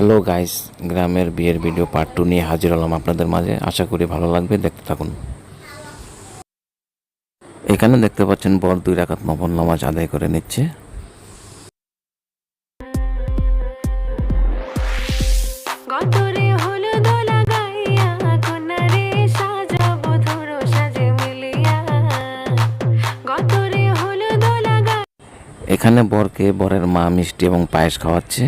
Hello guys, গ্রামের বিয়ের video part 2 নিয়ে হাজির হলাম আপনাদের মাঝে। আশা করি ভালো লাগবে, দেখতে থাকুন। এখানে দেখতে পাচ্ছেন বর 2 রাকাত নফল নামাজ আদায় করে নিচ্ছে। এখানে বরকে বরের মা মিষ্টি এবং পায়েস খাওয়াচ্ছে।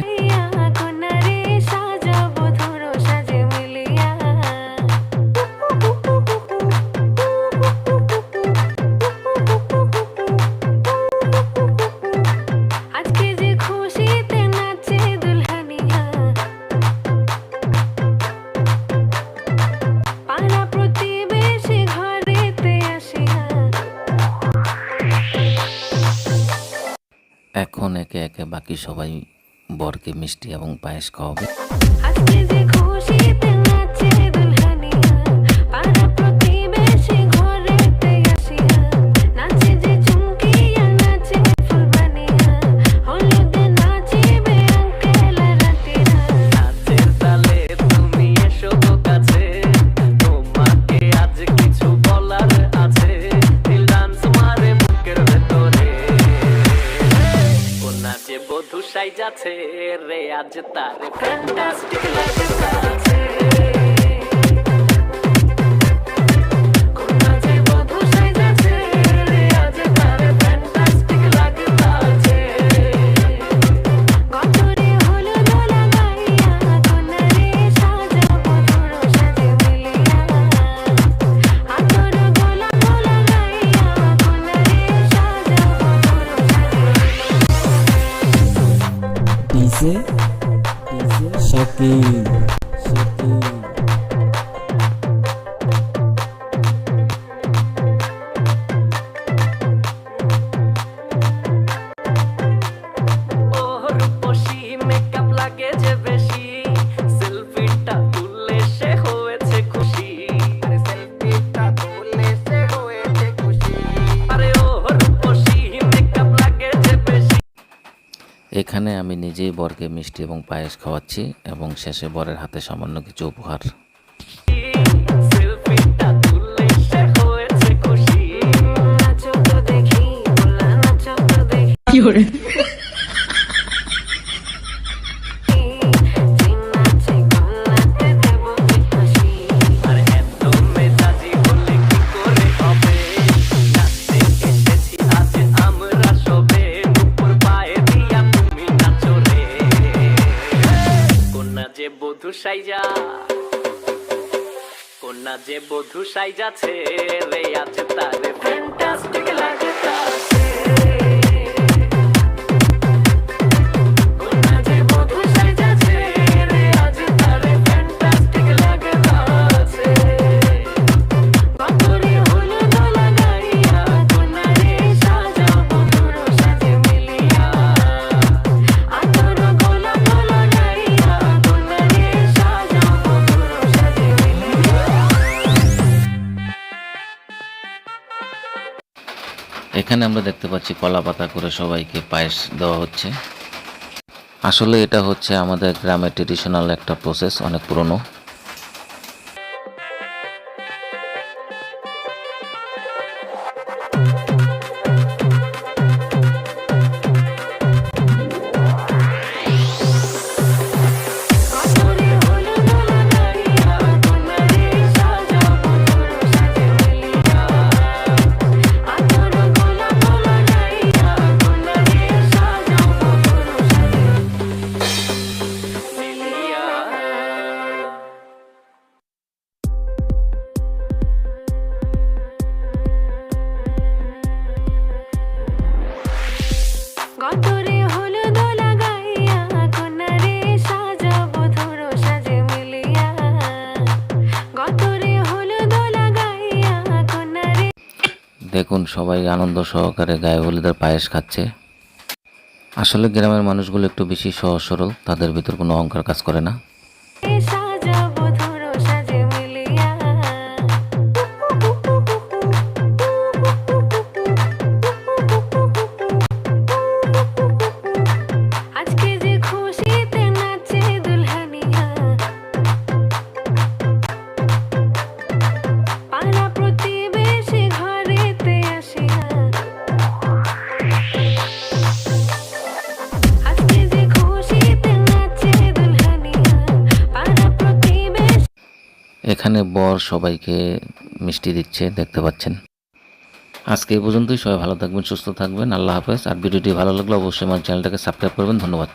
এখন একে একে বাকি সবাই বরকে মিষ্টি এবং পায়েস খাওয়াবে। যাচ্ছে রে আজ তারে ফ্যান্টাস্টিক লাগছে কোনা যে বধু সাজাচ্ছে রে আজ তারে ফ্যান্টাস্টিক লাগছে গতরে হলো দোলা গাইয়া কোনা রে সাজা বধুর সাজে মিলিয়া আতর গোলা গোলা গাইয়া কোনা রে সাজা বধুর সাজে শাকিল এখানে আমি নিজেই বরকে মিষ্টি এবং পায়েস খাওয়াচ্ছি এবং শেষে বরের হাতে সামান্য কিছু উপহার। কোনা যে বধু সাইজাছে রে আজ তারে ফ্যান্টাস্টিক লাগছে কোনা যে বধু সাইজাছে রে আজ তারে ফ্যান্টাস্টিক লাগছে গতরে হলো দোলা গাইয়া কোনা রে সাজা বধুর সাজে মিলিয়া আতর গোলা গোলা গাইয়া কোনা রে সাজা বধুর সাজে মিলিয়া। এখানে আমরা দেখতে পাচ্ছি কলা পাতা করে সবাইকে পায়েস দেওয়া হচ্ছে। আসলে এটা হচ্ছে আমাদের গ্রামের ট্রেডিশনাল একটা প্রসেস, অনেক পুরনো। দেখুন সবাই আনন্দ সহকারে গায়ে হলুদের পায়েস খাচ্ছে। আসলে গ্রামের মানুষগুলো একটু বেশি সহজ সরল, তাদের ভিতর কোনো অহংকার কাজ করে না। আজকে যে খুশিতে নাচে দুলহান এখানে বর সবাইকে মিষ্টি দিচ্ছে, দেখতে পাচ্ছেন। আজকে এই পর্যন্তই। সবাই ভালো থাকবেন, সুস্থ থাকবেন। আল্লাহ হাফেজ। আর ভিডিওটি ভালো লাগলে অবশ্যই আমার চ্যানেলটাকে সাবস্ক্রাইব করবেন। ধন্যবাদ।